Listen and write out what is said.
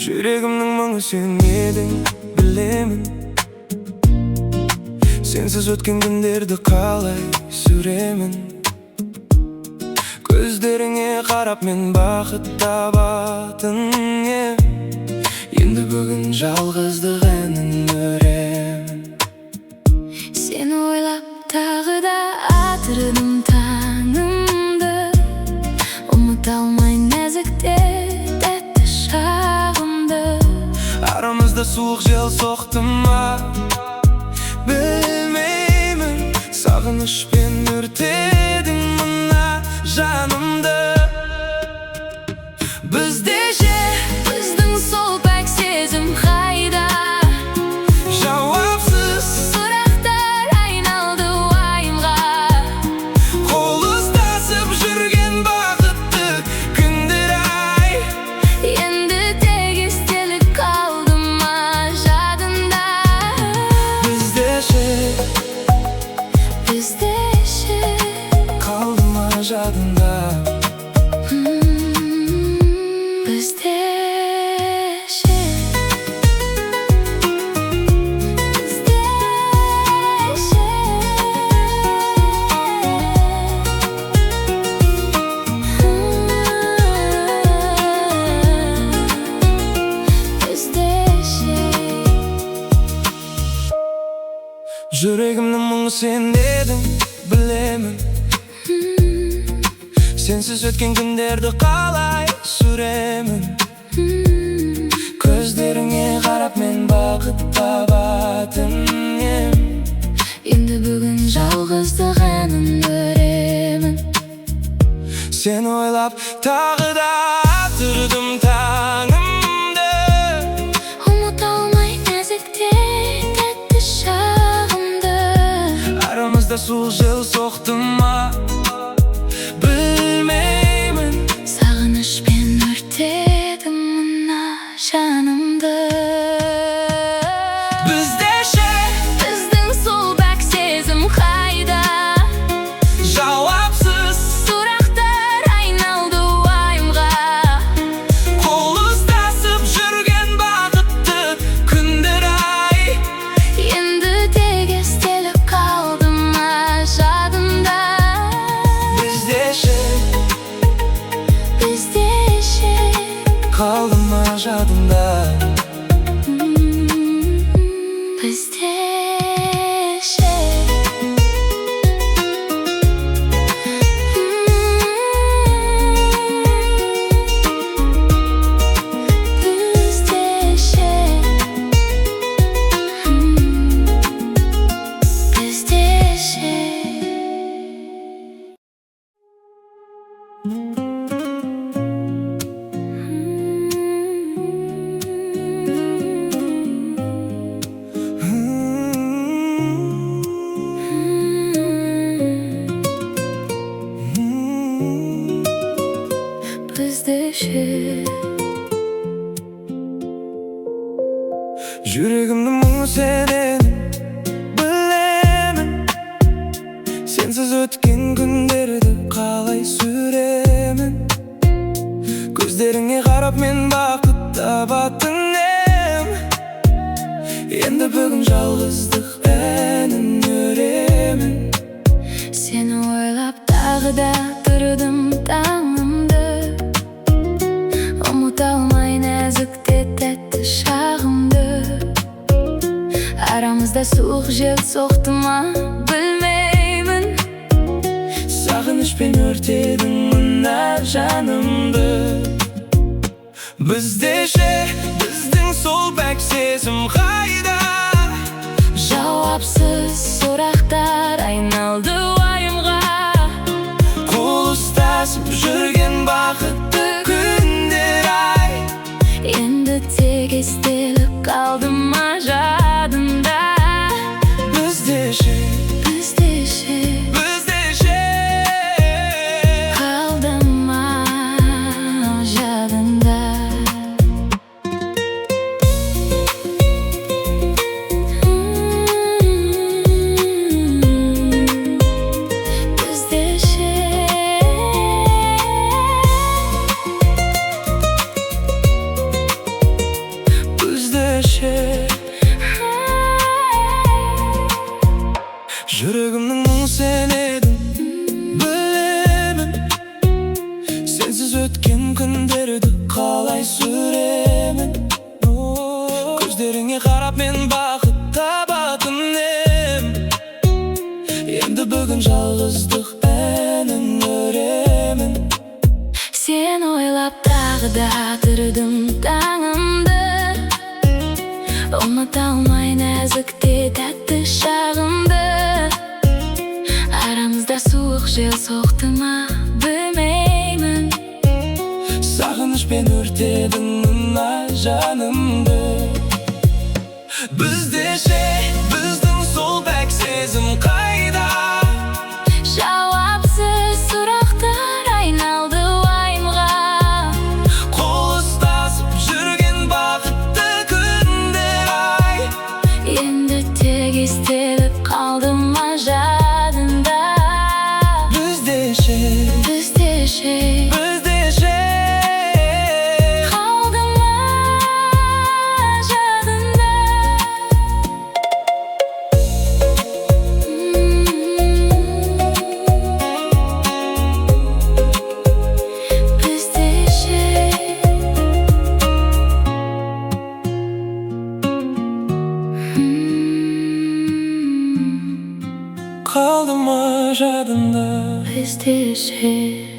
Жүрегімнің мұңы сен едің, білемін. Сенсіз өткен күндерді қалай сүремін. Көздеріңе қарап мен бақыт табатын ем. Енді бүгін жалғыздық әнін өремін. Сені ойлап тағы да атырдым таңымды. Ұмыта алмай нәзікте тәтті шағымды. Арамызда суық жел соқты ма, білмеймін. Сағынышпен өртедің мына жанымды. Бізде біздің сол пәк сезім қайда? Жауапсыз Сұрақтар айналды уайымға. қол ұстасып жүрген бақытты күндер ай. Енді тек естелік қалды ма жадында? Бізде Қалды ма жадында? Жүрегімнің мұңы сен едің, білемін. Сенсіз өткен күндерді қалай сүремін. Көздеріңе қарап мен бақыт табатын ем. Енді бүгін жалғыздық әнін өремін. Сені ойлап тағы да атырдым таңымды. Ұмыта алмай нәзікте тәтті шағымды. Арамызда суық жел соқты ма, білмеймін. Сағынышпен өртедім мына жанымды. Біздің сол пәк сезім қайда? Жауапсыз Сұрақтар айналды уайымға. қол ұстасып жүрген бақытты күндер ай. Енді тек естелік қалды ма жадында? Бізде қалды ма жадында? Бізде Жүрегімнің мұңы сен едің, білемін. Сенсіз өткен күндерді қалай сүремін. Көздеріңе қарап мен бақыт табатын ем. Енді бүгін жалғыздық әнін өремін. Сені ойлап тағы да тұрдым таңымды. Ұмыта алмай нәзікте тәтті шағымды. Арамызда суық жел соқты ма, білмеймін. Сағынышпен өртедің мына жанымды. Біздің сол пәк сезім қайда? Жауапсыз сұрақтар айналды уайымға. Қол ұстасып жүрген бақытты күндер ай. Енді тек естелік қалды ма жадында? Бізде sen edin bilemin. Sensiz ötken günlerdi kalay süremin. Gözlerine karap men bakıp tabatınım. Endi bugün жалғыздық әнін öremin. Sen oylap dağda hatırdım tağımdı. Unuta almay nazikte tatlı şağımdı. Aramızda soğuk jel soğuktu ma bilmeymin. Sağınış ben örtedin mına janımdı. Bizde bizдің сол бәк сезім қайда? Жауапсыз сұрақтар айналды уайымға. Қол ұстасып жүрген бақытты күндер ай. Енді тек естелік қалды ма жадында? Біздеше қалды ма жадында? Қалды ма жадында? Біздеше